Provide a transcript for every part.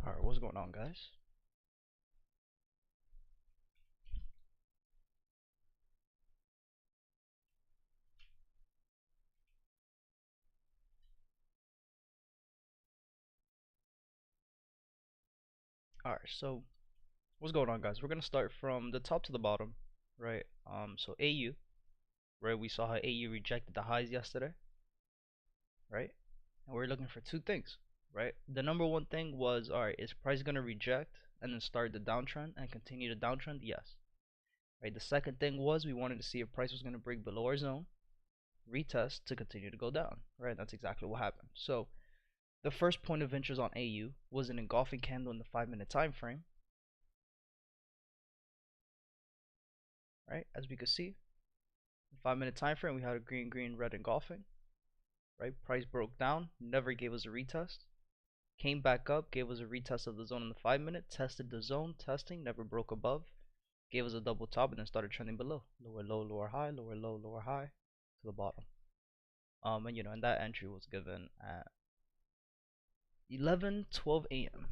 Alright, what's going on, guys? Alright, so what's going on, guys? We're gonna start from the top to the bottom, right? So AU, right? We saw how AU rejected the highs yesterday, right? And we're looking for two things, right? The number one thing was, alright, is price gonna reject and then start the downtrend and continue the downtrend? Yes. Right. The second thing was we wanted to see if price was gonna break below our zone, retest to continue to go down, right? That's exactly what happened. So the first point of interest on AU was an engulfing candle in the 5-minute time frame, right? As we could see, 5-minute time frame, we had a green, green, red engulfing, right? Price broke down, never gave us a retest, came back up, gave us a retest of the zone in the 5-minute, tested the zone, testing, never broke above, gave us a double top, and then started trending below, lower low, lower high, lower low, lower high, to the bottom. And that entry was given at 11:12 a.m.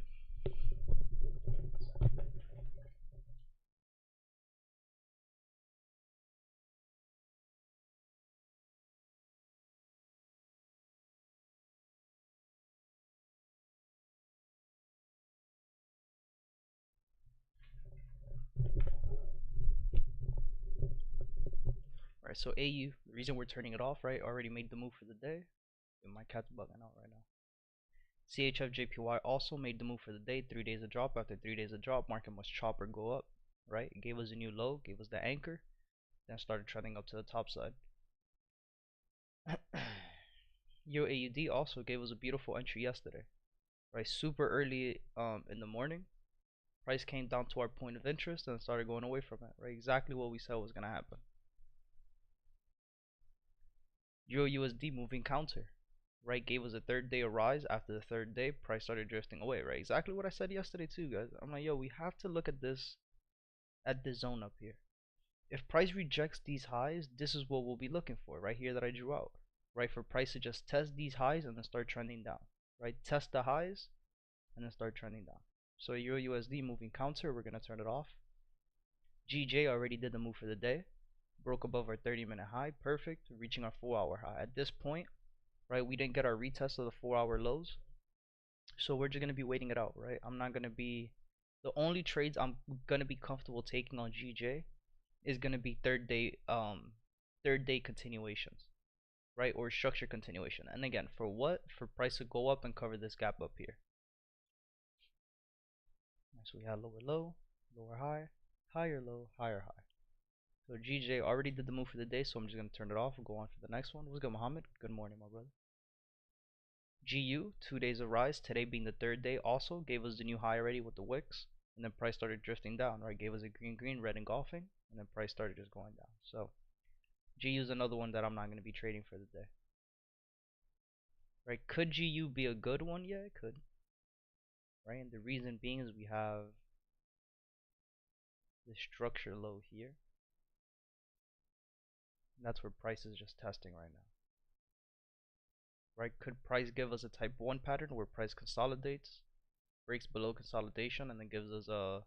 Right, so AU, the reason we're turning it off, right, already made the move for the day. My cat's bugging out right now. CHFJPY also made the move for the day. 3 days of drop. After 3 days of drop, market must chop or go up, right? It gave us a new low, gave us the anchor, then started trending up to the top side. UAUD also gave us a beautiful entry yesterday, right? Super early in the morning. Price came down to our point of interest and started going away from it, right? Exactly what we said was gonna happen. EURUSD moving counter, right? Gave us a third day of rise. After the third day, price started drifting away, right? Exactly what I said yesterday too, guys. I'm like, yo, we have to look at this zone up here. If price rejects these highs, this is what we'll be looking for right here that I drew out, right? For price to just test these highs and then start trending down, right? Test the highs and then start trending down. So EURUSD moving counter, we're gonna turn it off. GJ already did the move for the day, broke above our 30-minute high, perfect, reaching our 4-hour high. At this point, right, we didn't get our retest of the 4-hour lows, so we're just gonna be waiting it out, right? I'm not gonna be the only trades I'm gonna be comfortable taking on GJ is gonna be third day continuations, right? Or structure continuation. And again, for what? For price to go up and cover this gap up here. So we had lower low, lower high, higher low, higher high. So GJ already did the move for the day, so I'm just gonna turn it off and go on for the next one. What's good, Mohammed? Good morning, my brother. GU, 2 days of rise, today being the third day, also gave us the new high already with the wicks, and then price started drifting down, right? Gave us a green, green, red engulfing, and then price started just going down. So GU is another one that I'm not going to be trading for the day. Right? Could GU be a good one? Yeah, it could. Right? And the reason being is we have the structure low here. And that's where price is just testing right now. Right? Could price give us a type 1 pattern where price consolidates, breaks below consolidation, and then gives us a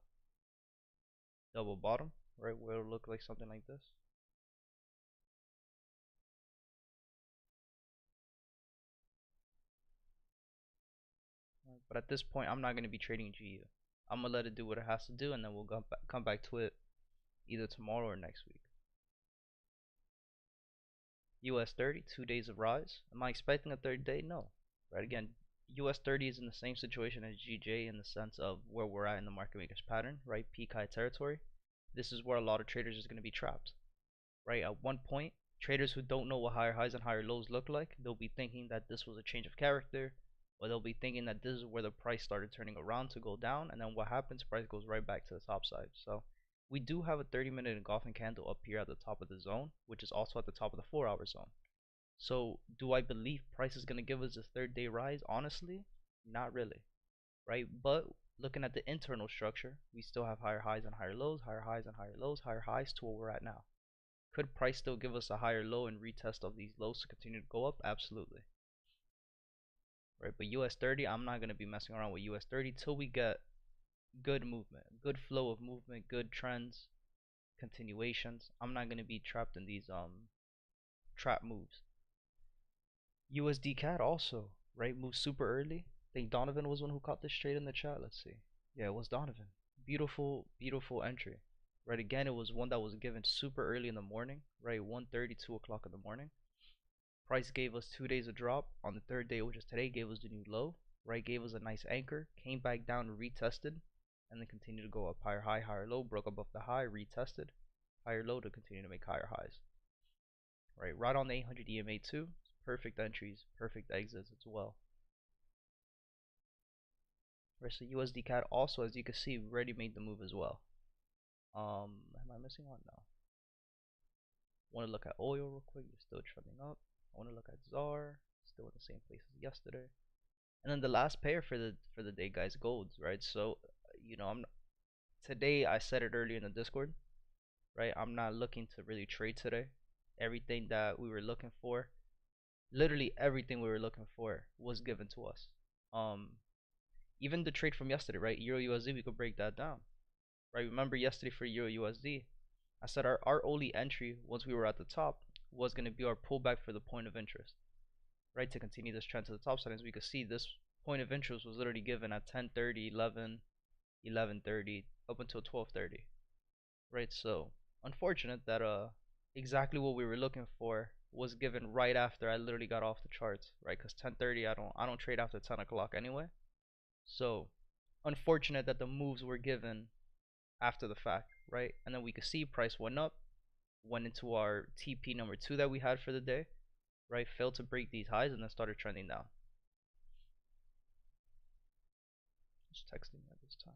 double bottom, right? Where it'll look like something like this. But at this point, I'm not going to be trading GU. I'm going to let it do what it has to do, and then we'll come back to it either tomorrow or next week. US 30, 2 days of rise. Am I expecting a third day? No. Right, again, US 30 is in the same situation as GJ in the sense of where we're at in the market makers pattern, right? Peak high territory. This is where a lot of traders is going to be trapped, right? At one point, traders who don't know what higher highs and higher lows look like, they'll be thinking that this was a change of character, or they'll be thinking that this is where the price started turning around to go down, and then what happens? Price goes right back to the top side. So we do have a 30-minute engulfing candle up here at the top of the zone, which is also at the top of the 4-hour zone. So do I believe price is going to give us a third day rise? Honestly, not really, right? But looking at the internal structure, we still have higher highs and higher lows, higher highs and higher lows, higher highs to where we're at now. Could price still give us a higher low and retest of these lows to continue to go up? Absolutely. right? But US 30, I'm not gonna be messing around with US 30 till we get good movement, good flow of movement, good trends, continuations. I'm not gonna be trapped in these trap moves. USD CAD also, right? Moved super early. I think Donovan was one who caught this trade in the chat. Let's see. Yeah, it was Donovan. Beautiful, beautiful entry. Right, again, it was one that was given super early in the morning, right? 1:30, 2 o'clock in the morning. Price gave us 2 days of drop. On the third day, which is today, gave us the new low, right? Gave us a nice anchor, came back down, retested, and then continued to go up higher high, higher low, broke above the high, retested, higher low to continue to make higher highs. Right on the 800 EMA too. Perfect entries, perfect exits as well. Right, so USD CAD also, as you can see, already made the move as well. Am I missing one? No. Want to look at oil real quick? You're still trending up. I want to look at ZAR, still in the same place as yesterday. And then the last pair for the day, guys, golds, right? So, I'm today I said it earlier in the Discord, right? I'm not looking to really trade today. Everything that we were looking for, literally everything we were looking for was given to us. Even the trade from yesterday, right? Euro USD, we could break that down, right? Remember yesterday for Euro USD, I said our only entry once we were at the top was going to be our pullback for the point of interest, right? To continue this trend to the top side. As we could see, this point of interest was literally given at 10:30, 11, 11:30, up until 12:30, right? So unfortunate that exactly what we were looking for was given right after I literally got off the charts, right? Because 10:30, I don't trade after 10 o'clock anyway. So unfortunate that the moves were given after the fact, right? And then we could see price went up, went into our TP number 2 that we had for the day, right? Failed to break these highs and then started trending down. Just texting at this time.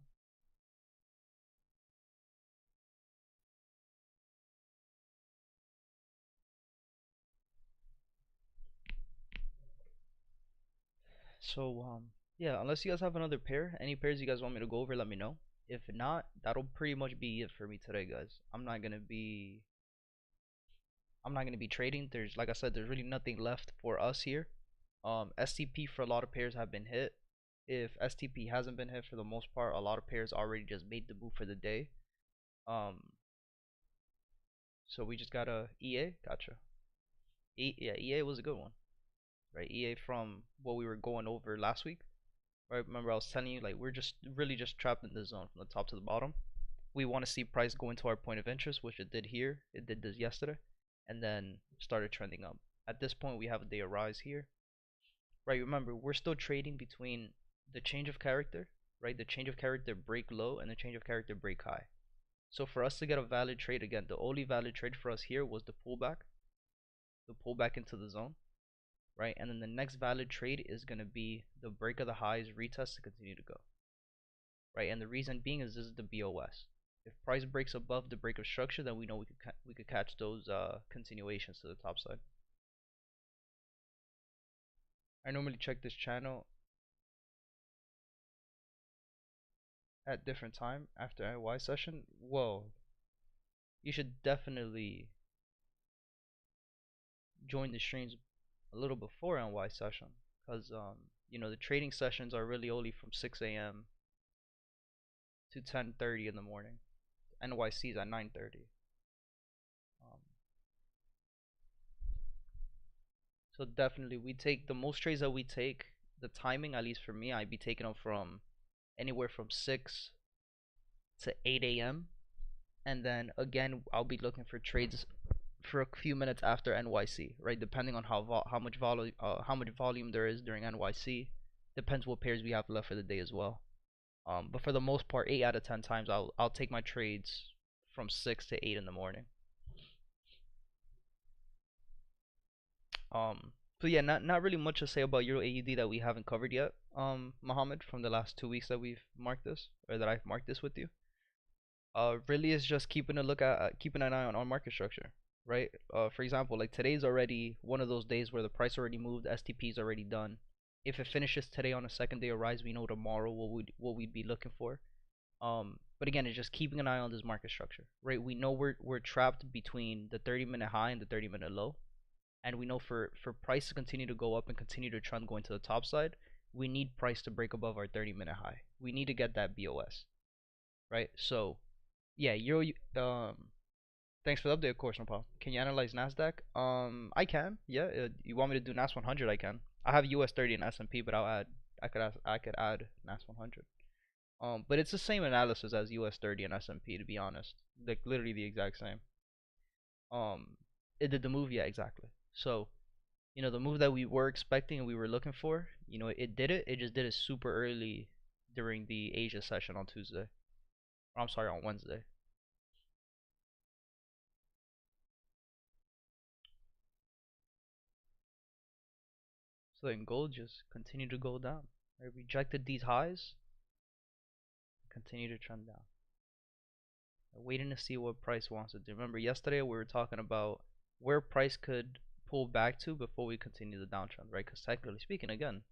So yeah, unless you guys have another pair, any pairs you guys want me to go over, let me know. If not, that'll pretty much be it for me today, guys. I'm not gonna be trading. There's, like I said, there's really nothing left for us here. STP for a lot of pairs have been hit. If STP hasn't been hit for the most part, a lot of pairs already just made the move for the day. So we just got a EA. Gotcha. Yeah, EA was a good one, right? EA from what we were going over last week, right? Remember I was telling you, like, we're just really just trapped in this zone from the top to the bottom. We want to see price go into our point of interest, which it did here. It did this yesterday, and then started trending up. At this point, we have a day of rise here, right? Remember, we're still trading between the change of character, right? The change of character break low and the change of character break high. So for us to get a valid trade, again, the only valid trade for us here was the pullback into the zone, right? And then the next valid trade is going to be the break of the highs, retest to continue to go, right? And the reason being is this is the BOS. If price breaks above the break of structure, then we know we could catch those continuations to the top side. I normally check this channel at different time after NY session. Whoa, you should definitely join the streams a little before NY session, because the trading sessions are really only from 6 a.m. to 10:30 in the morning. NYC is at 9:30. Um, so definitely, we take the most trades that we take. The timing, at least for me, I'd be taking them from anywhere from 6 to 8 a.m. And then again, I'll be looking for trades for a few minutes after NYC, right? Depending on how much volume there is during NYC, depends what pairs we have left for the day as well. But for the most part, 8 out of 10 times, I'll take my trades from 6 to 8 in the morning. So yeah, not really much to say about Euro AUD that we haven't covered yet. Mohammed, from the last 2 weeks that we've marked this, or that I've marked this with you. Really is just keeping an eye on our market structure, right? For example, like today's already one of those days where the price already moved, STP is already done. If it finishes today on a second day of rise, we know tomorrow what we'd be looking for. But again, it's just keeping an eye on this market structure, right? We know we're trapped between the 30-minute high and the 30-minute low, and we know for price to continue to go up and continue to trend going to the top side, we need price to break above our 30-minute high. We need to get that BOS, right? So yeah, Euro. Thanks for the update, of course, no problem. Can you analyze Nasdaq? I can. Yeah. You want me to do Nas 100? I can. I have US 30 and S&P, but I'll add. I could add Nas 100. But it's the same analysis as US 30 and S&P, to be honest. Like literally the exact same. Um, it did the move, yeah, exactly. So the move that we were expecting and we were looking for, it did it. It just did it super early during the Asia session on Tuesday. Or, I'm sorry, on Wednesday. So then gold just continued to go down. Right? Rejected these highs, continue to trend down. Waiting to see what price wants to do. Remember yesterday we were talking about where price could pull back to before we continue the downtrend, right? Because technically speaking, again,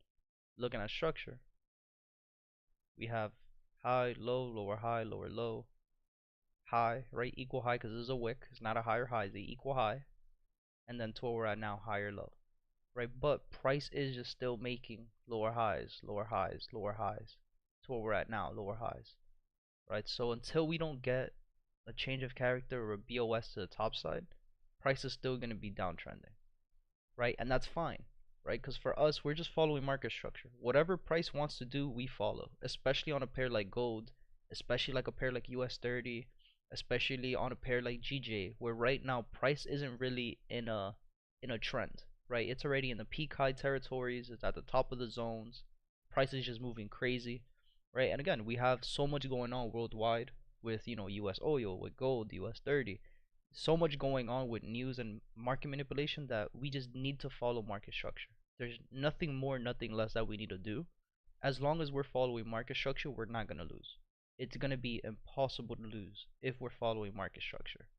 looking at structure, we have high, low, lower high, lower low, high, right? Equal high because this is a wick. It's not a higher high, it's the equal high. And then to where we're at now, higher low, right? But price is just still making lower highs, lower highs, lower highs. To where we're at now, lower highs, right? So until we don't get a change of character or a BOS to the top side, price is still going to be downtrending, right? And that's fine, right? Because for us, we're just following market structure. Whatever price wants to do, we follow, especially on a pair like gold, especially like a pair like US 30, especially on a pair like GJ, where right now price isn't really in a trend, right? It's already in the peak high territories, it's at the top of the zones. Price is just moving crazy, right? And again, we have so much going on worldwide with US oil, with gold, US 30, so much going on with news and market manipulation that we just need to follow market structure. There's nothing more, nothing less that we need to do. As long as we're following market structure, we're not going to lose. It's going to be impossible to lose if we're following market structure,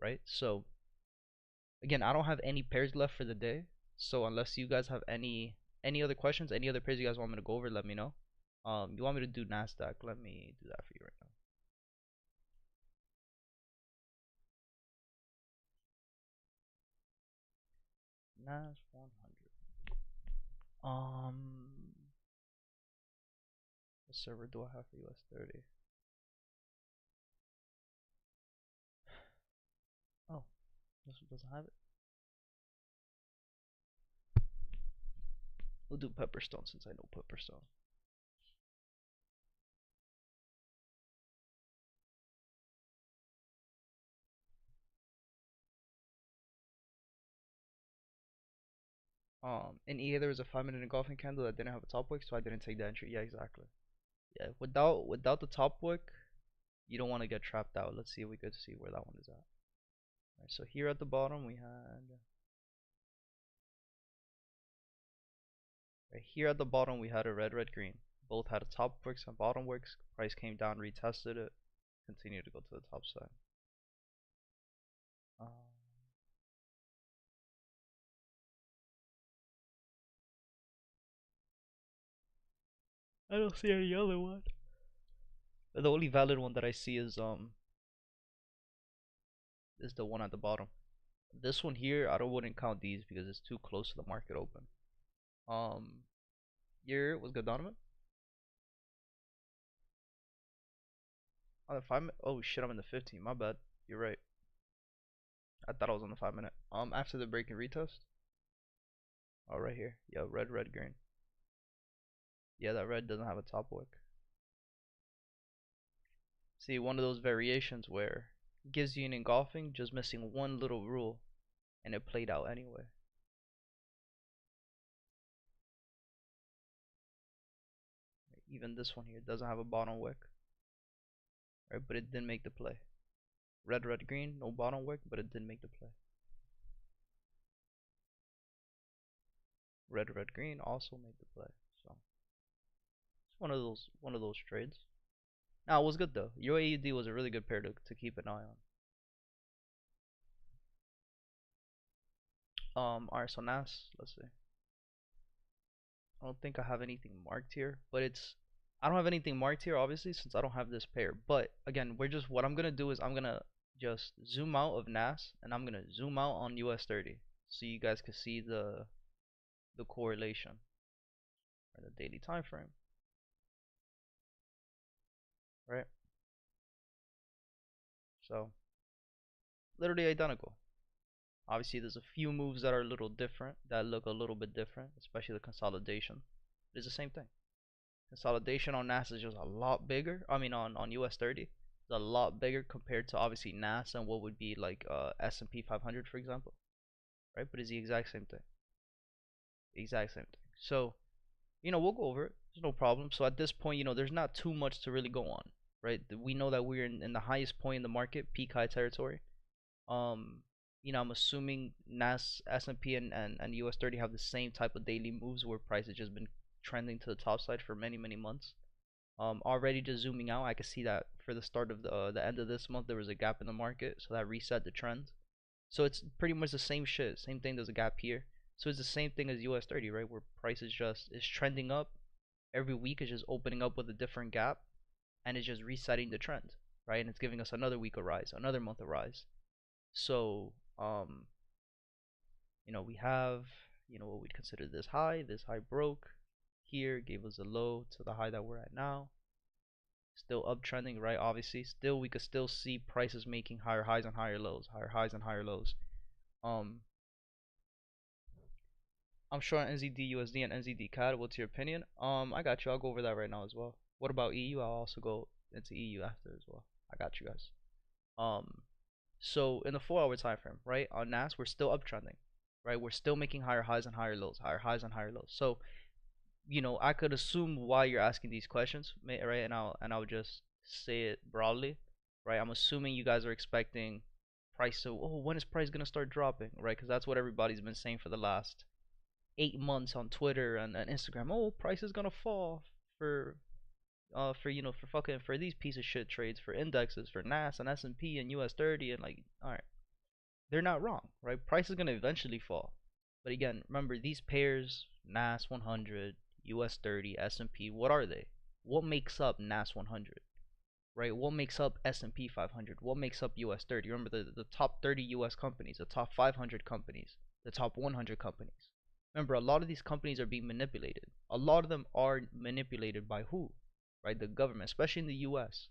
right? So again, I don't have any pairs left for the day. So unless you guys have any other questions, any other pairs you guys want me to go over, let me know. You want me to do Nasdaq? Let me do that for you right now. Nas 100. What server do I have for US 30? Oh, this one doesn't have it. We'll do Pepperstone since I know Pepperstone. In EA there was a 5 minute engulfing candle that didn't have a top wick, so I didn't take the entry. Yeah, exactly. Yeah, without the top wick, you don't want to get trapped out. Let's see if we could see where that one is at. Alright, so here at the bottom we had right here at the bottom we had a red green. Both had a top wicks and bottom wicks. Price came down, retested it, continued to go to the top side. Um, I don't see any other one. The only valid one that I see is the one at the bottom. This one here, I don't wouldn't count these because it's too close to the market open. Here was good, Donovan. On the 5 minute. Oh shit, I'm in the 15. My bad. You're right. I thought I was on the 5 minute. After the break and retest. Oh, right here. Yeah, red, green. Yeah, that red doesn't have a top wick. See, one of those variations where it gives you an engulfing, just missing one little rule, and it played out anyway. Even this one here doesn't have a bottom wick, right? But it didn't make the play. Red, green, no bottom wick, but it didn't make the play. Red, green also made the play. So it's one of those trades. Now it was good though. UAUD was a really good pair to keep an eye on. Alright, so Nas, let's see. I don't think I have anything marked here, but I don't have anything marked here obviously since I don't have this pair. But again, what I'm gonna do is I'm gonna just zoom out of NAS and I'm gonna zoom out on US 30 so you guys can see the correlation. or the daily time frame, right? So literally identical. Obviously, there's a few moves that are a little different, that look a little bit different, especially the consolidation. It's the same thing. Consolidation on NAS is just a lot bigger. I mean, on US 30, it's a lot bigger compared to obviously NAS and what would be like S&P 500, for example, right? But it's the exact same thing. Exact same thing. So, we'll go over it. There's no problem. So at this point, there's not too much to really go on, right? We know that we're in the highest point in the market, peak high territory. Um, I'm assuming NAS, S&P, and US 30 have the same type of daily moves where price has just been trending to the top side for many, many months. Already just zooming out, I can see that for the start of the end of this month, there was a gap in the market, so that reset the trend. So it's pretty much the same shit, same thing. There's a gap here, so it's the same thing as US 30, right? Where price is trending up every week, is just opening up with a different gap, and it's just resetting the trend, right? And it's giving us another week of rise, another month of rise. So we have what we'd consider this high. This high broke here, gave us a low to the high that we're at now. Still uptrending, right? Obviously, still we could still see prices making higher highs and higher lows, higher highs and higher lows. I'm sure on NZD USD and NZD CAD. What's your opinion? I got you. I'll go over that right now as well. What about EU? I'll also go into EU after as well. I got you guys. Um, so in the 4-hour time frame, right? On NAS, we're still uptrending, right? We're still making higher highs and higher lows, higher highs and higher lows. So I could assume why you're asking these questions, right? And I'll just say it broadly, right? I'm assuming you guys are expecting price. So, when is price gonna start dropping, right? Because that's what everybody's been saying for the last 8 months on Twitter and Instagram. Oh, price is gonna fall for for fucking for these piece of shit trades, for indexes, for NAS and S&P and US 30, and like, all right, they're not wrong, right? Price is gonna eventually fall, but again, remember these pairs: NAS 100, US 30, S&P. What are they? What makes up NAS 100? Right? What makes up S&P 500? What makes up US 30? Remember the top 30 US companies, the top 500 companies, the top 100 companies. Remember, a lot of these companies are being manipulated. A lot of them are manipulated by who? Right? The government, especially in the US.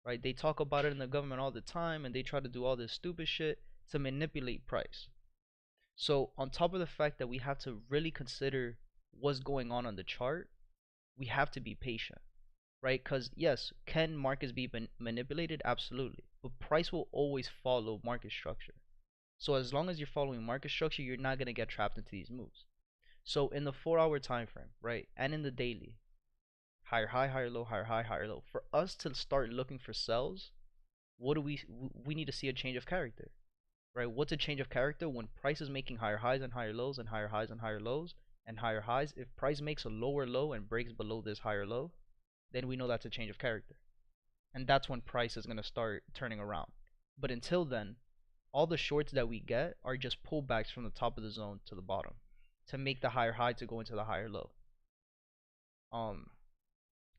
Right? They talk about it in the government all the time, and they try to do all this stupid shit to manipulate price. So, on top of the fact that we have to really consider what's going on the chart, we have to be patient, right? Because yes, can markets be manipulated? Absolutely, but price will always follow market structure. So as long as you're following market structure, you're not gonna get trapped into these moves. So in the 4-hour time frame, right, and in the daily, higher high, higher low, higher high, higher low. For us to start looking for sells, what do we need to see a change of character, right? What's a change of character? When price is making higher highs and higher lows and higher highs and higher lows and higher highs. If price makes a lower low and breaks below this higher low, then we know that's a change of character, and that's when price is going to start turning around. But until then, all the shorts that we get are just pullbacks from the top of the zone to the bottom to make the higher high to go into the higher low.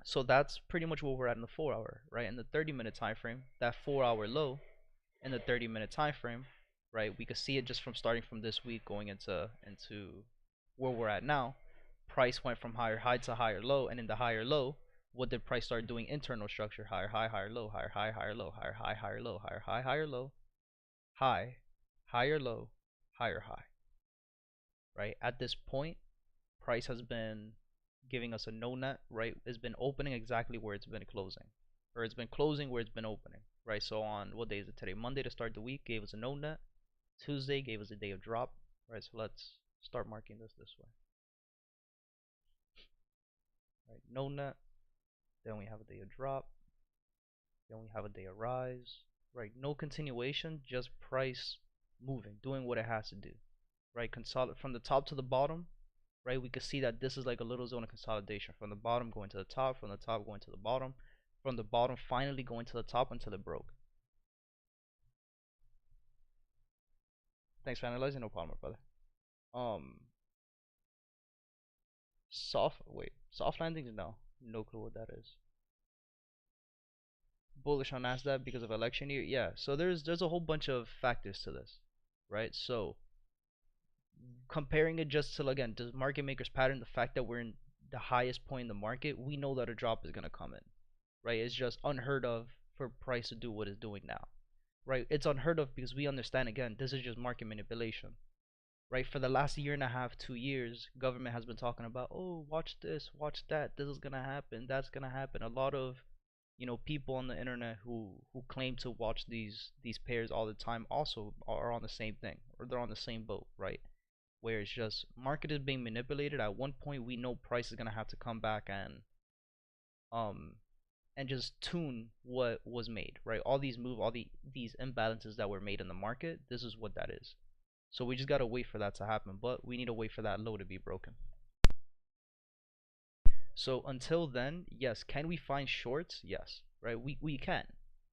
So that's pretty much what we're at in the 4-hour, right? In the 30-minute time frame, that 4-hour low in the 30-minute time frame, right? We could see it just from starting from this week going into where we're at now. Price went from higher high to higher low, and in the higher low, what did price start doing? Internal structure: higher high, higher low, higher high, higher low, higher high, higher low, higher high, higher low, high, higher low, higher high. Right at this point, price has been giving us a no net, right? It's been opening exactly where it's been closing, or it's been closing where it's been opening, right? So on, what day is it today? Monday, to start the week, gave us a no net. Tuesday gave us a day of drop, right? So let's start marking this way, right? No net. Then we have a day of drop. Then we have a day of rise, right? No continuation, just price moving, doing what it has to do, right? Consolidate from the top to the bottom, right? We can see that this is like a little zone of consolidation, from the bottom going to the top, from the top going to the bottom, from the bottom finally going to the top until it broke. Thanks for analyzing. No problem, brother. Soft landings? No clue what that is. Bullish on Nasdaq because of election year? Yeah. So there's a whole bunch of factors to this, right? So comparing it just to, again, does market makers pattern, the fact that we're in the highest point in the market, we know that a drop is gonna come in, right? It's just unheard of for price to do what it's doing now, right? It's unheard of because we understand, again, this is just market manipulation, right? For the last year and a half, 2 years, government has been talking about, oh, watch this, watch that, this is gonna happen, that's gonna happen. A lot of people on the internet who claim to watch these pairs all the time also are on the same thing, or they're on the same boat, right? Where it's just market is being manipulated. At one point, we know price is gonna have to come back um and just tune what was made, right? All these these imbalances that were made in the market, this is what that is. So we just gotta wait for that to happen, but we need to wait for that low to be broken. So until then, yes, can we find shorts? Yes, right? We can.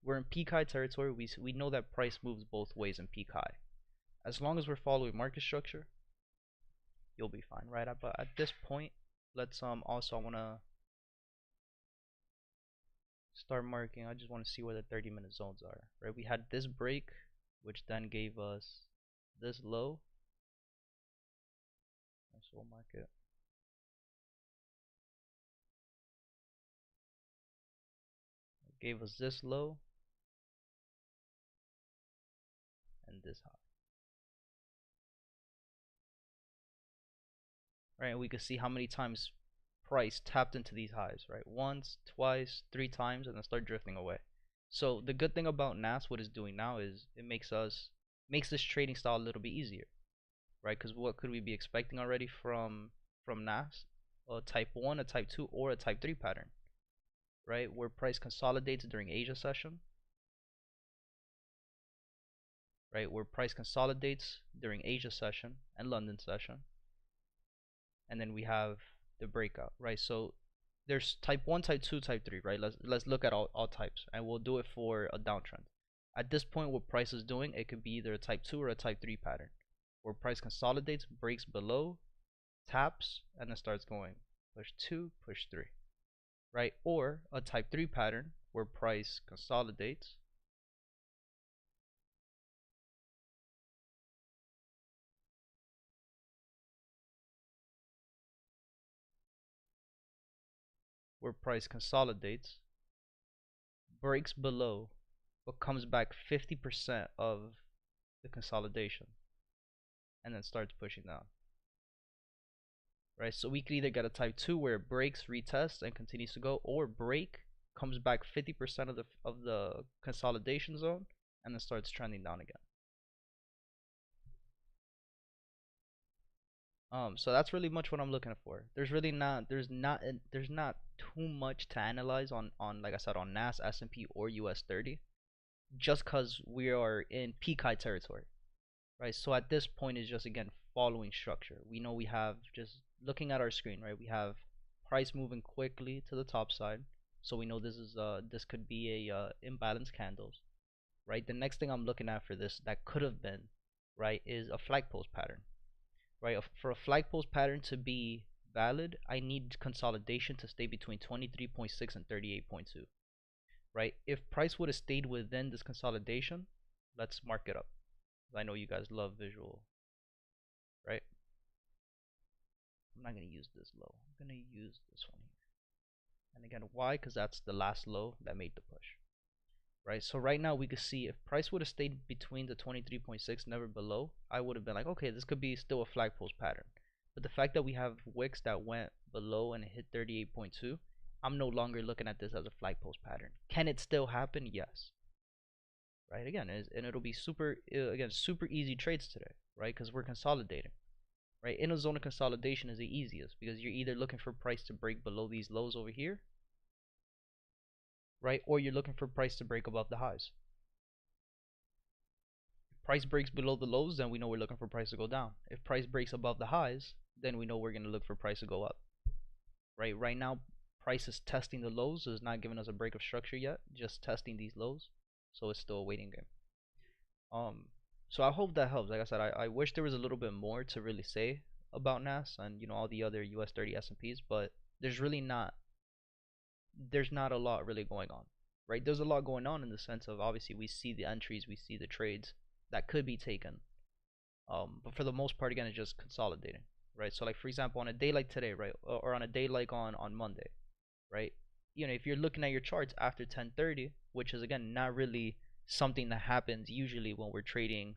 We're in peak high territory. We know that price moves both ways in peak high. As long as we're following market structure, you'll be fine, right? But at this point, let's also I wanna start marking. I just want to see where the 30-minute zones are, right? We had this break, which then gave us this low. So we'll mark it. It gave us this low and this high. Right, and we can see how many times price tapped into these highs, right? Once, twice, 3 times, and then start drifting away. So the good thing about NAS, what it's doing now is it makes this trading style a little bit easier, right? Because what could we be expecting already from NAS? A type 1, a type 2, or a type 3 pattern, right? Where price consolidates during Asia session, right? Where price consolidates during Asia session and London session, and then we have the breakout, right? So there's type 1, type 2, type 3, right? Let's look at all types, and we'll do it for a downtrend. At this point, what price is doing, it could be either a type 2 or a type 3 pattern, where price consolidates, breaks below, taps, and then starts going push 2, push 3, right? Or a type 3 pattern where price consolidates, breaks below, but comes back 50% of the consolidation, and then starts pushing down, right? So we could either get a type 2 where it breaks, retests, and continues to go, or break, comes back 50% of the consolidation zone, and then starts trending down again. So that's really much what I'm looking for. There's not too much to analyze on like I said, on NAS, S&P, or US 30, just cause we are in peak high territory, right? So at this point is just, again, following structure. We know we have, just looking at our screen, right? We have price moving quickly to the top side, so we know this could be a imbalanced candles, right? The next thing I'm looking at for this that could have been, right, is a flag post pattern, right? For a flag post pattern to be valid, I need consolidation to stay between 23.6 and 38.2, right? If price would have stayed within this consolidation, let's mark it up. I know you guys love visual, right? I'm not going to use this low. I'm going to use this one here. And again, why? Because that's the last low that made the push, right? So right now we could see if price would have stayed between the 23.6, never below, I would have been like, okay, this could be still a flag post pattern. But the fact that we have wicks that went below and hit 38.2, I'm no longer looking at this as a flag post pattern. Can it still happen? Yes. Right, again, and it'll be super easy trades today, right? Because we're consolidating, right? In a zone of consolidation is the easiest because you're either looking for price to break below these lows over here, right? Or you're looking for price to break above the highs. If price breaks below the lows, then we know we're looking for price to go down. If price breaks above the highs, then we know we're going to look for price to go up, right? Right now, price is testing the lows, is not giving us a break of structure yet, just testing these lows, so it's still a waiting game. So I hope that helps. Like I said, I wish there was a little bit more to really say about NAS and all the other US 30 S&Ps, but there's not a lot really going on, right? There's a lot going on in the sense of, obviously, we see the entries, we see the trades that could be taken, but for the most part, again, it's just consolidating, right? So like for example, on a day like today, right, or on a day like on Monday, right? You know, if you're looking at your charts after 10:30, which is again not really something that happens usually when we're trading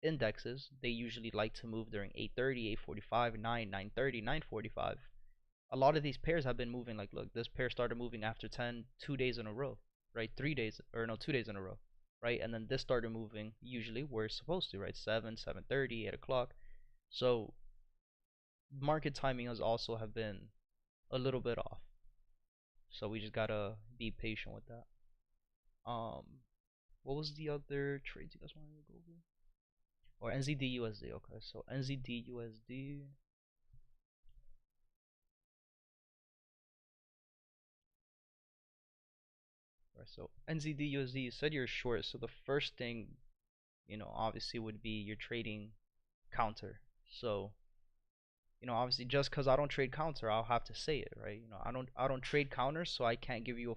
indexes. They usually like to move during 8:30, 8:45, 9, 9:30, 9:45. A lot of these pairs have been moving. Like, look, this pair started moving after 10, 2 days in a row, right? 3 days, or no, 2 days in a row, right? And then this started moving usually where it's supposed to, right? 7, 7:30, 8 o'clock. So market timing has also have been a little bit off. So we just gotta be patient with that. Um, what was the other trades you guys wanted to go over? Or NZD USD. Okay, so NZD USD. Right, so NZD USD, you said you're short, so the first thing, obviously would be you're trading counter. So, obviously just because I don't trade counter, I'll have to say it, right? I don't trade counters, so I can't give you a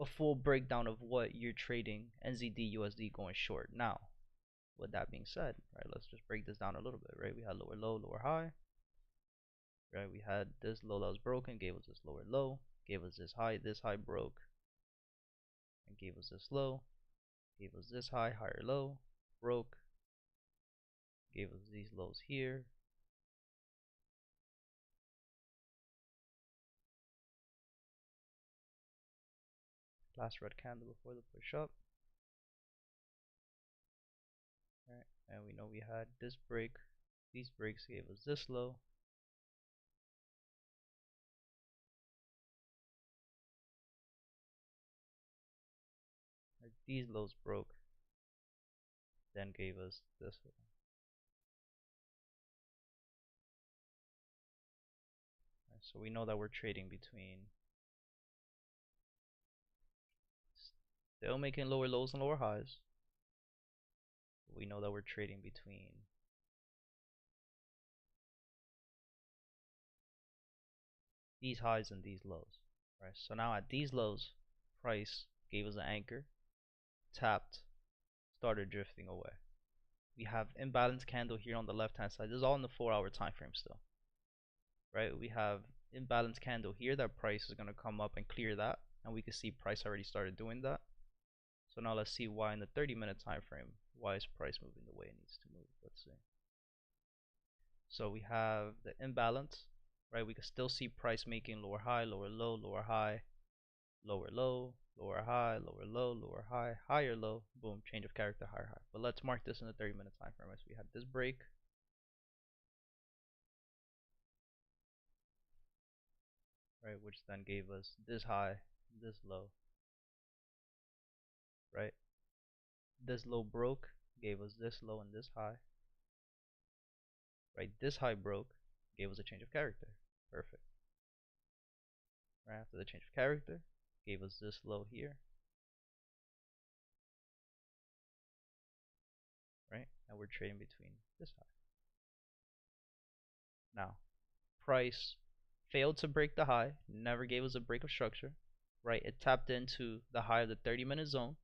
full breakdown of what you're trading NZD USD going short. Now, with that being said, right, let's just break this down a little bit, right? We had lower low, lower high, right? We had this low that was broken, gave us this lower low, gave us this high broke, and gave us this low, gave us this high, higher low, broke, gave us these lows here, last red candle before the push up, right? And we know we had this break, these breaks gave us this low, right? These lows broke, then gave us this low. Right? So we know that we're trading between still making lower lows and lower highs. We know that we're trading between these highs and these lows, right? So now at these lows, price gave us an anchor, tapped, started drifting away. We have imbalance candle here on the left hand side. This is all in the 4-hour time frame still, right? We have imbalance candle here that price is going to come up and clear that, and we can see price already started doing that. So now let's see why in the 30-minute time frame, why is price moving the way it needs to move. Let's see. So we have the imbalance, right? We can still see price making lower high, lower low, lower high, lower low, lower high, lower low, lower high, higher low, boom, change of character, higher high. But let's mark this in the 30-minute time frame. So we had this break, right, which then gave us this high, this low, right? This low broke, gave us this low and this high, right? This high broke, gave us a change of character. Perfect. Right after the change of character, gave us this low here, right? And we're trading between this high. Now, price failed to break the high, never gave us a break of structure, right? It tapped into the high of the 30-minute zone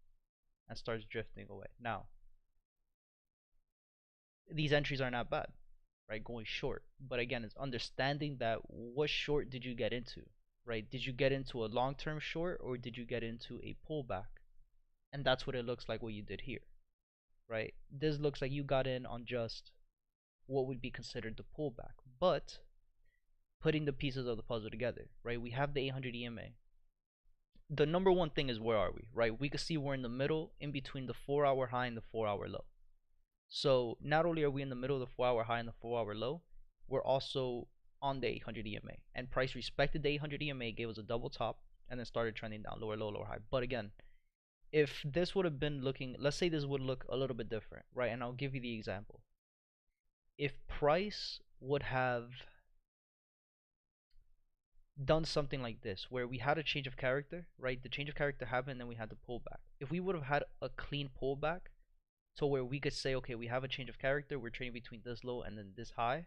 and starts drifting away. Now, these entries are not bad, right? Going short. But again, it's understanding that what short did you get into, right? Did you get into a long-term short or did you get into a pullback? And that's what it looks like what you did here, right? This looks like you got in on just what would be considered the pullback. But putting the pieces of the puzzle together, right? We have the 800 EMA. The number one thing is where are we, right? We can see we're in the middle, in between the 4-hour high and the 4-hour low. So not only are we in the middle of the 4-hour high and the 4-hour low, we're also on the 800 EMA. And price respected the 800 EMA, gave us a double top, and then started trending down, lower low, lower high. But again, if this would have been looking, let's say this would look a little bit different, right? And I'll give you the example. If price would have done something like this, where we had a change of character, right? The change of character happened, and then we had the pullback. If we would have had a clean pullback, so where we could say, okay, we have a change of character, we're trading between this low and then this high,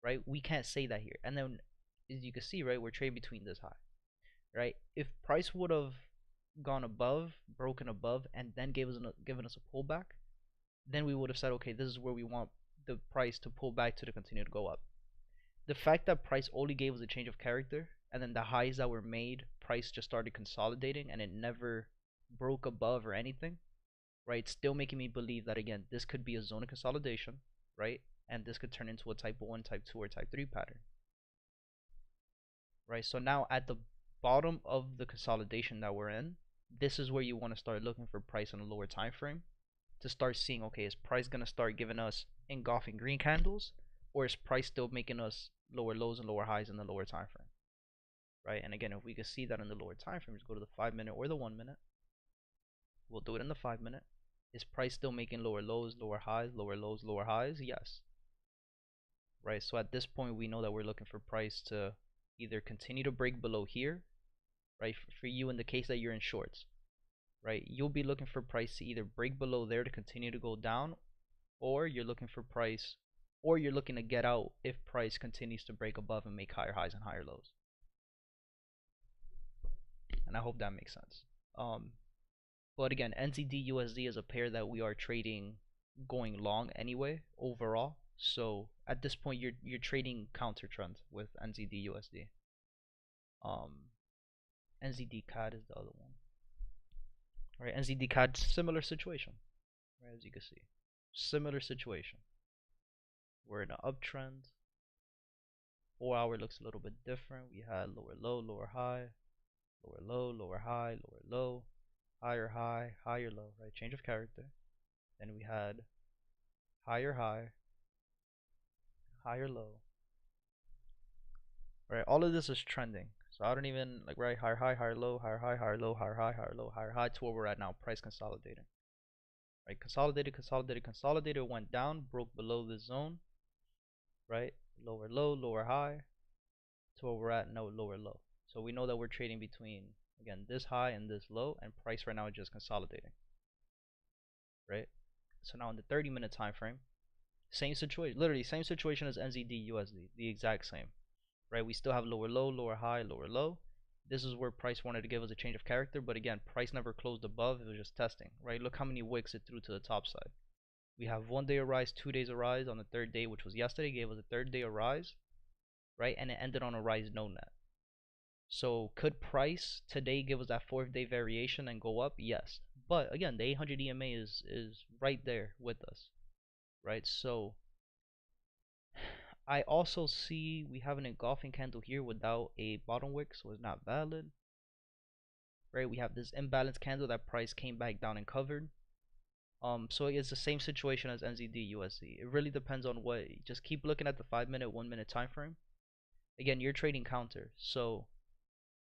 right? We can't say that here. And then, as you can see, right, we're trading between this high, right? If price would have gone above, broken above, and then given us a pullback, then we would have said, okay, this is where we want the price to pull back to continue to go up. The fact that price only gave us a change of character, and then the highs that were made, price just started consolidating and it never broke above or anything, right? Still making me believe that again, this could be a zone of consolidation, right? And this could turn into a type 1, type 2, or type 3 pattern, right? So now at the bottom of the consolidation that we're in, this is where you want to start looking for price on a lower time frame to start seeing, okay, is price going to start giving us engulfing green candles, or is price still making us lower lows and lower highs in the lower time frame, right? And again, if we can see that in the lower time frame, just go to the 5-minute or the 1-minute. We'll do it in the 5-minute. Is price still making lower lows, lower highs, lower lows, lower highs? Yes. Right, so at this point we know that we're looking for price to either continue to break below here, right? For you, in the case that you're in shorts, right, you'll be looking for price to either break below there to continue to go down, or you're looking for price, or you're looking to get out if price continues to break above and make higher highs and higher lows. And I hope that makes sense. But again, NZD USD is a pair that we are trading going long anyway overall. So at this point, you're trading counter trend with NZD USD. NZD CAD is the other one. Right, NZD CAD, similar situation. Right, as you can see, similar situation. We're in an uptrend. 4-hour looks a little bit different. We had lower low, lower high, lower low, lower high, lower low, higher high, higher low. Right, change of character. Then we had higher high, higher low. Right, all of this is trending. So I don't even like, right, higher high, higher low, higher high, higher low, higher high, higher low, higher high, to where we're at now, price consolidating. Right, consolidated, consolidated, consolidated, went down, broke below this zone. Right, lower low, lower high, to where we're at now, lower low. So we know that we're trading between, again, this high and this low, and price right now is just consolidating. Right, so now in the 30-minute time frame, same situation, literally same situation as NZD USD, the exact same. Right, we still have lower low, lower high, lower low. This is where price wanted to give us a change of character, but again, price never closed above. It was just testing. Right, look how many wicks it threw to the top side. We have 1 day of rise, 2 days of rise. On the 3rd day, which was yesterday, gave us a 3rd day of rise, right? And it ended on a rise no net. So could price today give us that 4th day variation and go up? Yes. But again, the 800 EMA is right there with us, right? So I also see we have an engulfing candle here without a bottom wick, so it's not valid. Right, we have this imbalanced candle that price came back down and covered. So it's the same situation as NZD USD. It really depends on what. Just keep looking at the 5-minute, 1-minute time frame. Again, you're trading counter, so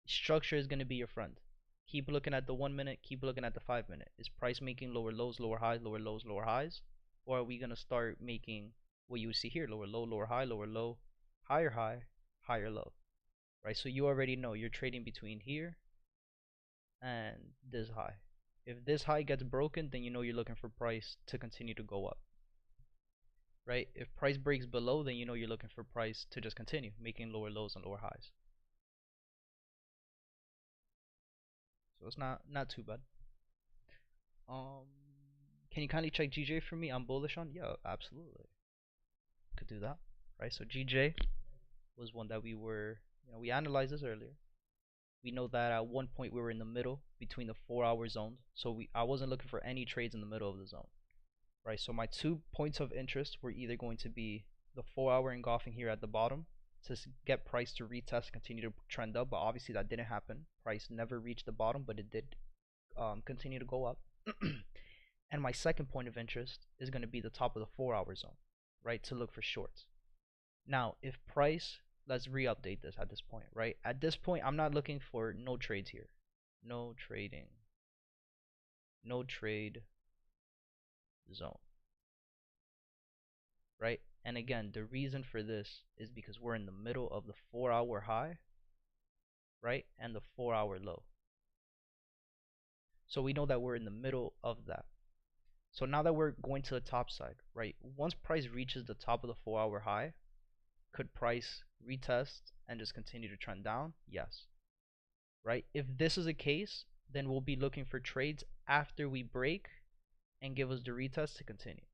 structure is going to be your friend. Keep looking at the 1-minute, keep looking at the 5-minute. Is price making lower lows, lower highs, lower lows, lower highs? Or are we going to start making what you see here, lower low, lower high, lower low, higher high, higher low? Right, so you already know you're trading between here and this high. If this high gets broken, then you know you're looking for price to continue to go up. Right, if price breaks below, then you know you're looking for price to just continue making lower lows and lower highs. So it's not too bad. Can you kindly check GJ for me? I'm bullish on. Yeah, absolutely. Could do that. Right. So GJ was one that we were, we analyzed this earlier. We know that at one point we were in the middle between the 4-hour zones. So I wasn't looking for any trades in the middle of the zone. Right. So my 2 points of interest were either going to be the 4-hour engulfing here at the bottom to get price to retest, continue to trend up, but obviously that didn't happen. Price never reached the bottom, but it did continue to go up. And my second point of interest is going to be the top of the 4-hour zone, right, to look for shorts. Now, if price, let's re-update this at this point, right? At this point, I'm not looking for no trades here. No trading. No trade zone. Right? And again, the reason for this is because we're in the middle of the 4-hour high, right? And the 4-hour low. So we know that we're in the middle of that. So now that we're going to the top side, right? Once price reaches the top of the 4-hour high, could price retest and just continue to trend down? Yes. Right? If this is the case, then we'll be looking for trades after we break and give us the retest to continue.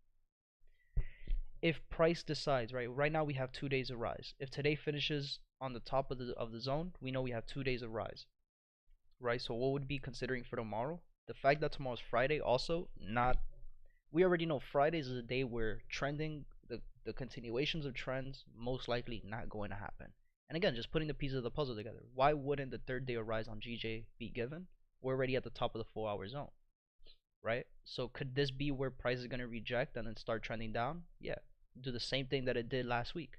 if price decides, right now we have 2 days of rise. If today finishes on the top of the zone, we know we have 2 days of rise, right? So what would be considering for tomorrow? The fact that tomorrow's Friday also not, we already know Fridays is a day where trending, the continuations of trends most likely not going to happen. And again, just putting the pieces of the puzzle together. Why wouldn't the third day of rise on GJ be given? We're already at the top of the 4 hour zone, right? So could this be where price is going to reject and then start trending down? Yeah. Do the same thing that it did last week,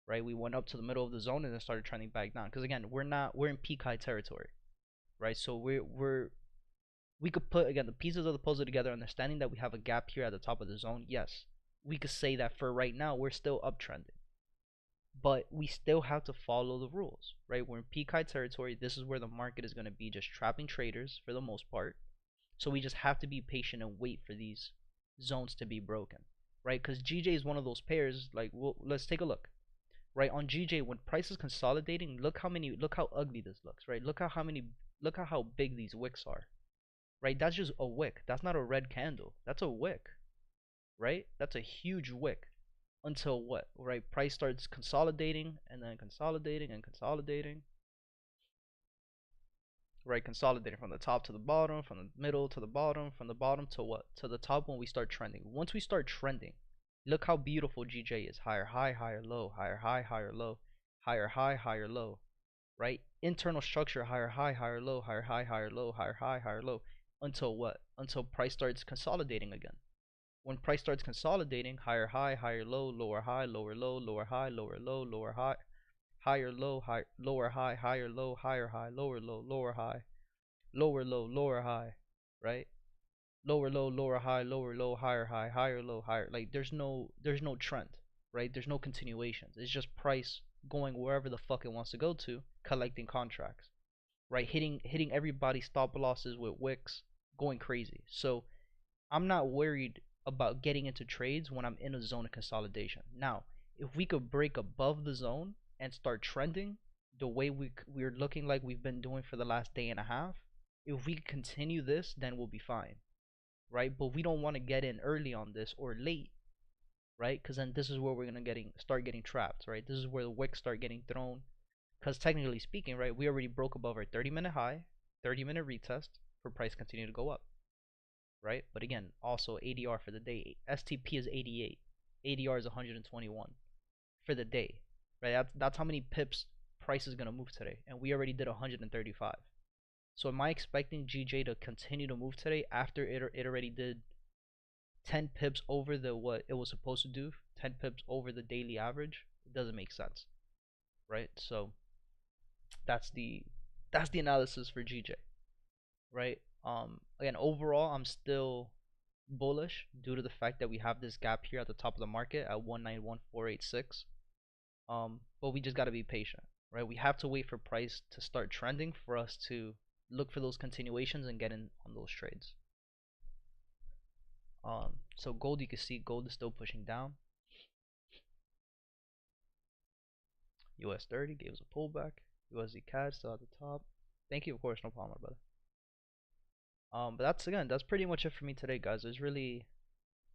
right? We went up to the middle of the zone and then started trending back down. Because again, we're in peak high territory, right? So we could put again the pieces of the puzzle together, understanding that we have a gap here at the top of the zone. Yes, we could say that for right now we're still uptrending, but we still have to follow the rules, right? We're in peak high territory. This is where the market is going to be just trapping traders for the most part. So we just have to be patient and wait for these zones to be broken, right? Because GJ is one of those pairs. Like, well, let's take a look, right? On GJ, when price is consolidating, look how ugly this looks, right? Look at how big these wicks are, right? That's just a wick. That's not a red candle. That's a wick, right? That's a huge wick. Until what, right? Price starts consolidating and then consolidating and consolidating, right? Consolidating from the top to the bottom, from the middle to the bottom, from the bottom to what? To the top when we start trending. Once we start trending, look how beautiful GJ is. Higher high, higher low, higher high, higher low, higher high, higher low, right? Internal structure, higher high, higher low, higher high, higher low, higher high, higher low. Until what? Until price starts consolidating again. When price starts consolidating, higher high, higher low, lower high, lower low, lower high, lower low, lower high, higher low, high, lower high, higher low, higher high, lower low, lower high, lower low, lower high, right? Lower low, lower high, lower low, higher high, higher low, higher. Like there's no trend, right? There's no continuations. It's just price going wherever the fuck it wants to go to, collecting contracts, right? Hitting everybody's stop losses with wicks, going crazy. So I'm not worried about getting into trades when I'm in a zone of consolidation. Now, if we could break above the zone and start trending the way we're looking like we've been doing for the last day and a half, if we continue this, then we'll be fine, right? But we don't want to get in early on this or late, right? Because then this is where we're gonna start getting trapped, right? This is where the wicks start getting thrown. Because technically speaking, right, we already broke above our 30-minute high, 30-minute retest for price continue to go up, right? But again, also ADR for the day, STP is 88, ADR is 121 for the day, right? That's how many pips price is gonna move today, and we already did 135. So am I expecting GJ to continue to move today after it already did 10 pips over the what it was supposed to do, 10 pips over the daily average? It doesn't make sense, right? So that's the analysis for GJ, right? Again, overall, I'm still bullish due to the fact that we have this gap here at the top of the market at 191,486. But we just got to be patient, right? We have to wait for price to start trending for us to look for those continuations and get in on those trades. So gold, you can see gold is still pushing down. US 30 gave us a pullback. USD CAD still at the top. Thank you, of course, no problem, brother. But that's pretty much it for me today, guys. There's really,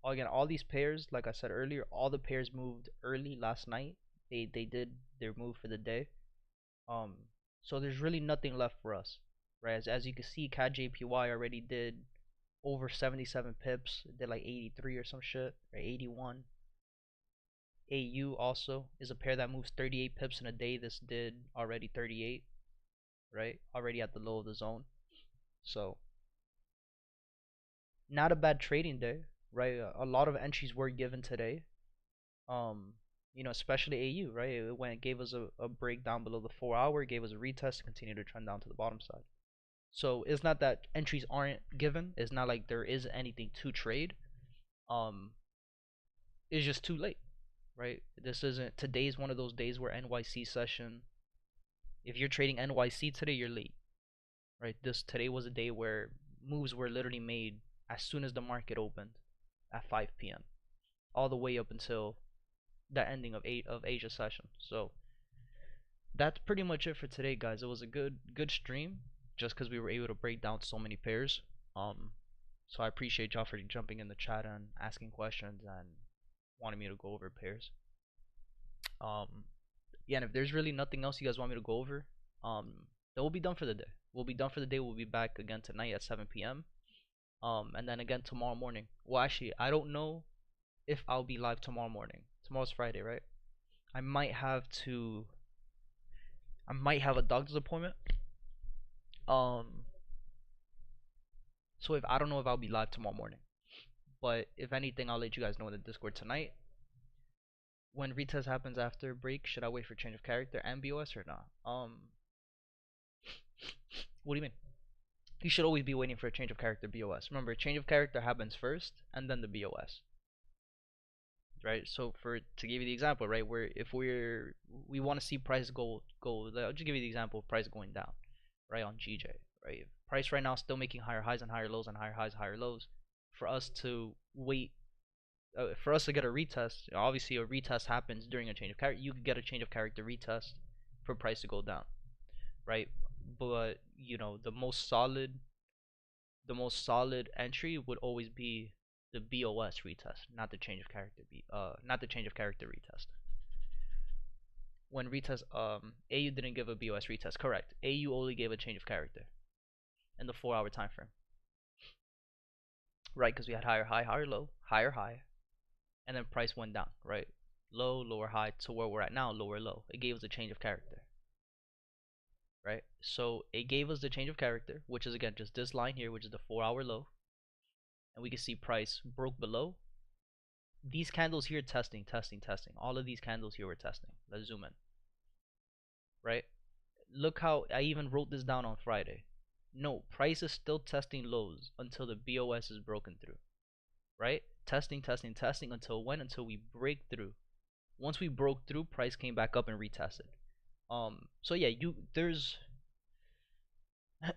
again, all these pairs, like I said earlier, all the pairs moved early last night. They did their move for the day. So there's really nothing left for us, right? As you can see, CAD JPY already did over 77 pips. It did like 83 or some shit, or 81. AU also is a pair that moves 38 pips in a day. This did already 38, right? Already at the low of the zone. So not a bad trading day, right? A lot of entries were given today. Especially AU, right? It gave us a break down below the 4 hour, gave us a retest, continue to trend down to the bottom side. So it's not that entries aren't given. It's not like there is anything to trade. It's just too late, right? Today's one of those days where NYC session. If you're trading NYC today, you're late, right? Today was a day where moves were literally made as soon as the market opened at 5 p.m. all the way up until the ending of Asia session. So that's pretty much it for today, guys. It was a good stream just because we were able to break down so many pairs. So I appreciate y'all for jumping in the chat and asking questions and wanted me to go over pairs. Yeah, and if there's really nothing else you guys want me to go over, then we'll be done for the day. We'll be done for the day. We'll be back again tonight at 7 p.m. And then again tomorrow morning. Well, actually, I don't know if I'll be live tomorrow morning. Tomorrow's Friday, right? I might have to. I might have a doctor's appointment. Um, so if I don't know if I'll be live tomorrow morning, but if anything, I'll let you guys know in the Discord tonight. When retest happens after break, should I wait for change of character and BOS or not? What do you mean? You should always be waiting for a change of character BOS. Remember, change of character happens first and then the BOS. Right? So for to give you the example, right, where if we want to see price go, I'll just give you the example of price going down, right, on GJ, right? If price right now is still making higher highs and higher lows and higher highs, higher lows. For us to wait, for us to get a retest, obviously a retest happens during a change of character. You could get a change of character retest for price to go down, right? But you know the most solid entry would always be the BOS retest, not the change of character not the change of character retest. When retest AU didn't give a BOS retest, correct. AU only gave a change of character in the 4-hour time frame. Right, because we had higher high, higher low, higher high, and then price went down, right? Low, lower high to where we're at now, lower low. It gave us a change of character. Right? So it gave us the change of character, which is again just this line here, which is the 4-hour low. And we can see price broke below. These candles here testing. All of these candles here were testing. Let's zoom in. Right? Look how I even wrote this down on Friday. No, price is still testing lows until the BOS is broken through. Right? Testing until when? Until we break through. Once we broke through, price came back up and retested. So yeah, there's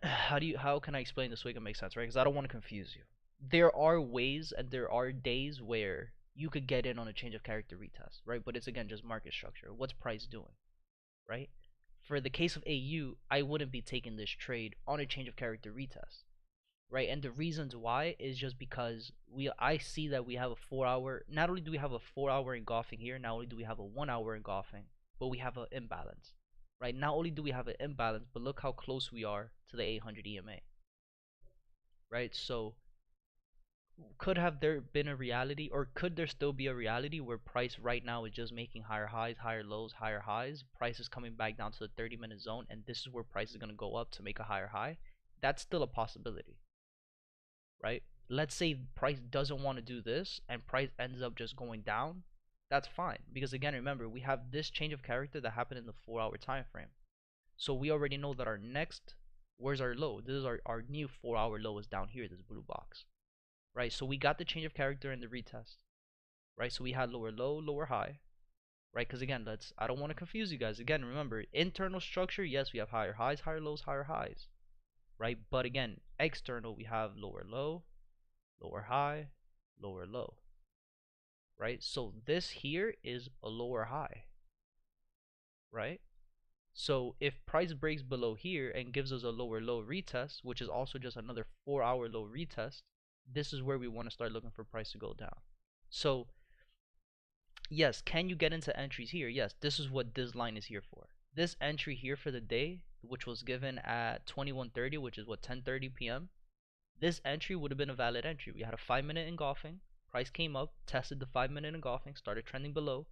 how can I explain this so it can make sense, right? Because I don't want to confuse you. There are ways and there are days where you could get in on a change of character retest, right? But it's again just market structure. What's price doing, right? For the case of AU, I wouldn't be taking this trade on a change of character retest, right? And the reasons why is just because I see that we have a 4-hour. Not only do we have a 4-hour engulfing here, not only do we have a 1-hour engulfing, but we have an imbalance, right? Not only do we have an imbalance, but look how close we are to the 800 EMA, right? So could have there been a reality, or could there still be a reality where price right now is just making higher highs, higher lows, higher highs? Price is coming back down to the 30-minute zone, and this is where price is going to go up to make a higher high. That's still a possibility, right? Let's say price doesn't want to do this and price ends up just going down. That's fine, because again, remember, we have this change of character that happened in the 4-hour time frame. So we already know that our next, where's our low? This is our new 4-hour low is down here, this blue box. Right, so we got the change of character in the retest. Right, so we had lower low, lower high. Right, because again, I don't want to confuse you guys. Again, remember, internal structure, yes, we have higher highs, higher lows, higher highs. Right, but again, external, we have lower low, lower high, lower low. Right, so this here is a lower high. Right, so if price breaks below here and gives us a lower low retest, which is also just another 4-hour low retest, this is where we want to start looking for price to go down. So yes, can you get into entries here? Yes, this is what this line is here for. This entry here for the day, which was given at 21:30, which is what, 10:30 p.m. This entry would have been a valid entry. We had a 5-minute engulfing, price came up, tested the 5-minute engulfing, started trending below.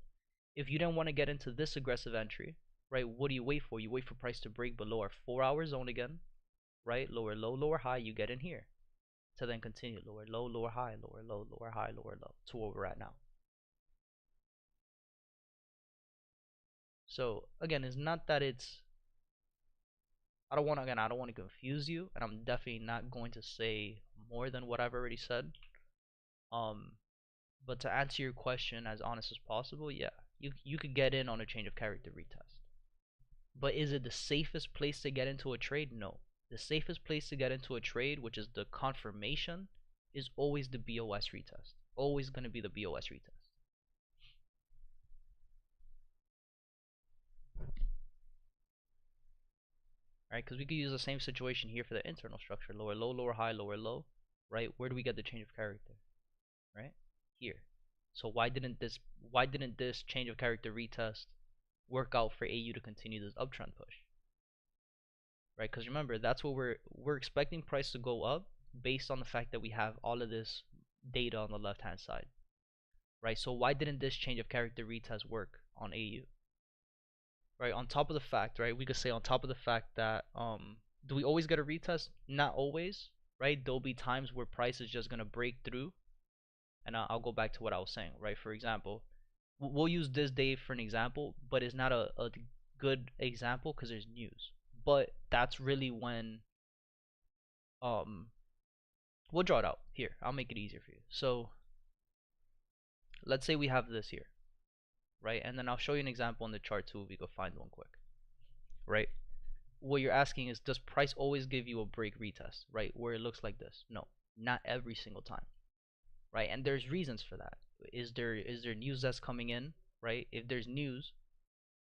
If you didn't want to get into this aggressive entry, right, what do you wait for? You wait for price to break below our 4-hour zone again, right? Lower low, lower high, you get in here. To then continue lower low, lower high, lower low, lower high, lower low, to where we're at now. So again, it's not that it's, I don't want to confuse you, and I'm definitely not going to say more than what I've already said. But to answer your question as honest as possible, yeah, you could get in on a change of character retest. But is it the safest place to get into a trade? No. The safest place to get into a trade, which is the confirmation, is always the BOS retest. Always going to be the BOS retest. Right, because we could use the same situation here for the internal structure. Lower low, lower high, lower low. Right, where do we get the change of character? Right, here. So why didn't this change of character retest work out for AU to continue this uptrend push? Right? Because remember, that's what we're expecting price to go up based on the fact that we have all of this data on the left hand side. Right? So why didn't this change of character retest work on AU? Right? On top of the fact, right? We could say on top of the fact that do we always get a retest? Not always, right? There'll be times where price is just gonna break through, and I'll go back to what I was saying, right? For example, we'll use this day for an example, but it's not a good example because there's news. But that's really when um we'll draw it out here. I'll make it easier for you. So let's say we have this here, right? And then I'll show you an example on the chart too if we go find one quick, right? What you're asking is, does price always give you a break retest, right? Where it looks like this? No, not every single time, right? And there's reasons for that. Is there news that's coming in, right? If there's news,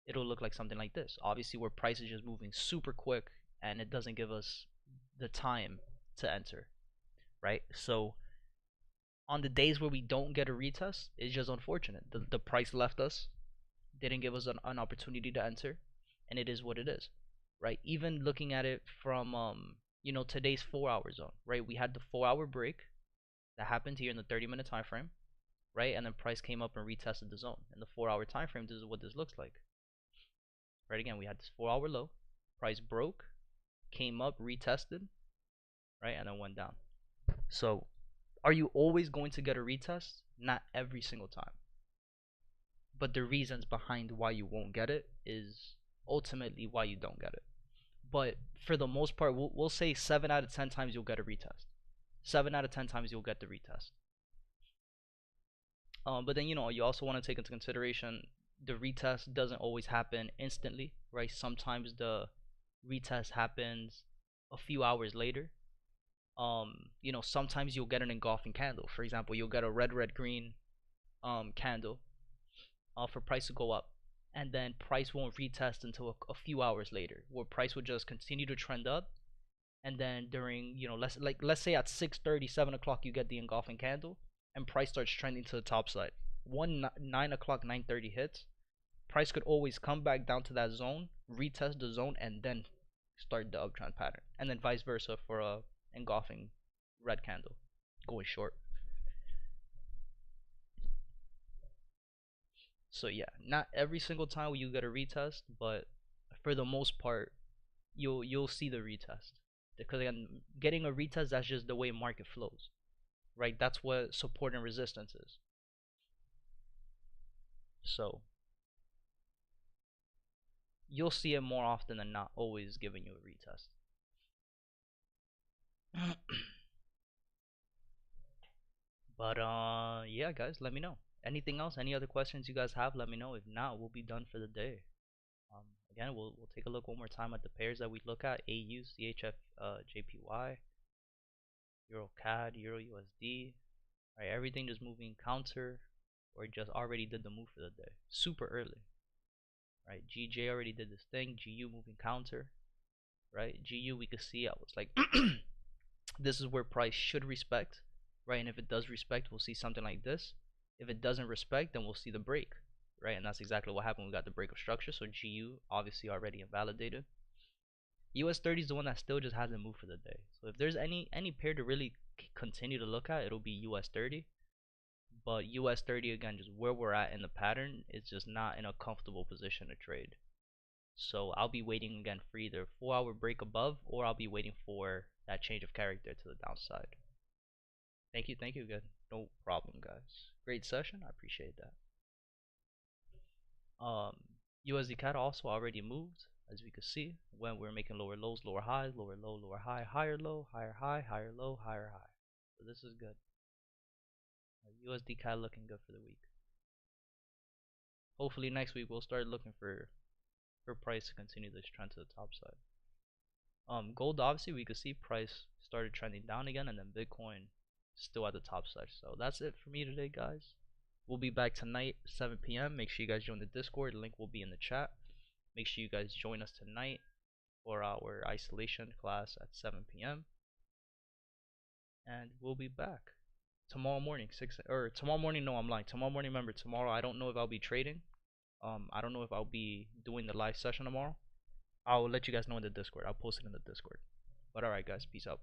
it'll look like something like this. Obviously, where price is just moving super quick and it doesn't give us the time to enter, right? So on the days where we don't get a retest, it's just unfortunate. The price left us, didn't give us an opportunity to enter, and it is what it is, right? Even looking at it from today's 4 hour zone, right? We had the 4 hour break that happened here in the 30-minute time frame, right? And then price came up and retested the zone. In the 4 hour time frame, this is what this looks like. Right, again, we had this 4 hour low, price broke, came up, retested, right, and then went down. So are you always going to get a retest? Not every single time. But the reasons behind why you won't get it is ultimately why you don't get it. But for the most part, we'll say 7 out of 10 times you'll get a retest. 7 out of 10 times you'll get the retest. But then, you also want to take into consideration the retest doesn't always happen instantly, right? Sometimes the retest happens a few hours later. Sometimes you'll get an engulfing candle. For example, you'll get a red green candle for price to go up, and then price won't retest until a few hours later, where price will just continue to trend up, and then during let's say at 6:30, 7 o'clock you get the engulfing candle, and price starts trending to the top side. 9 o'clock, 9:30 hits, price could always come back down to that zone, retest the zone, and then start the uptrend pattern, and then vice versa for a engulfing red candle going short. So yeah, not every single time will you get a retest, but for the most part, you'll see the retest, because again, getting a retest, that's just the way market flows, right? That's what support and resistance is. So you'll see it more often than not, always giving you a retest. But yeah, guys, let me know. Anything else? Any other questions you guys have? Let me know. If not, we'll be done for the day. Again, we'll take a look one more time at the pairs that we look at: AU, CHF, JPY, Euro CAD, Euro USD. Right, everything just moving counter, or just already did the move for the day, super early. Right, GJ already did this thing. GU moving counter. Right, GU we could see I was like, this is where price should respect. Right, and if it does respect, we'll see something like this. If it doesn't respect, then we'll see the break, right? And that's exactly what happened. We got the break of structure, so GU obviously already invalidated. US30 is the one that still just hasn't moved for the day. So if there's any pair to really continue to look at, it'll be US30. But US30, again, just where we're at in the pattern, it's just not in a comfortable position to trade. So I'll be waiting again for either 4 hour break above, or I'll be waiting for that change of character to the downside. Thank you again. No problem, guys. Great session. I appreciate that. USD CAD also already moved, as we could see, when we're making lower lows, lower highs, lower low, lower high, higher low, higher high, higher low, higher high. So this is good. USD CAD looking good for the week. Hopefully next week we'll start looking for price to continue this trend to the top side. Gold, obviously we could see price started trending down again, and then Bitcoin still at the top side. So that's it for me today, guys. We'll be back tonight, 7 p.m. Make sure you guys join the Discord. The link will be in the chat. Make sure you guys join us tonight for our isolation class at 7 p.m. And we'll be back. tomorrow morning, six or tomorrow morning. No, I'm lying. Tomorrow morning. Remember, tomorrow I don't know if I'll be trading. I don't know if I'll be doing the live session tomorrow. I'll let you guys know in the Discord. I'll post it in the Discord. But alright, guys, peace out.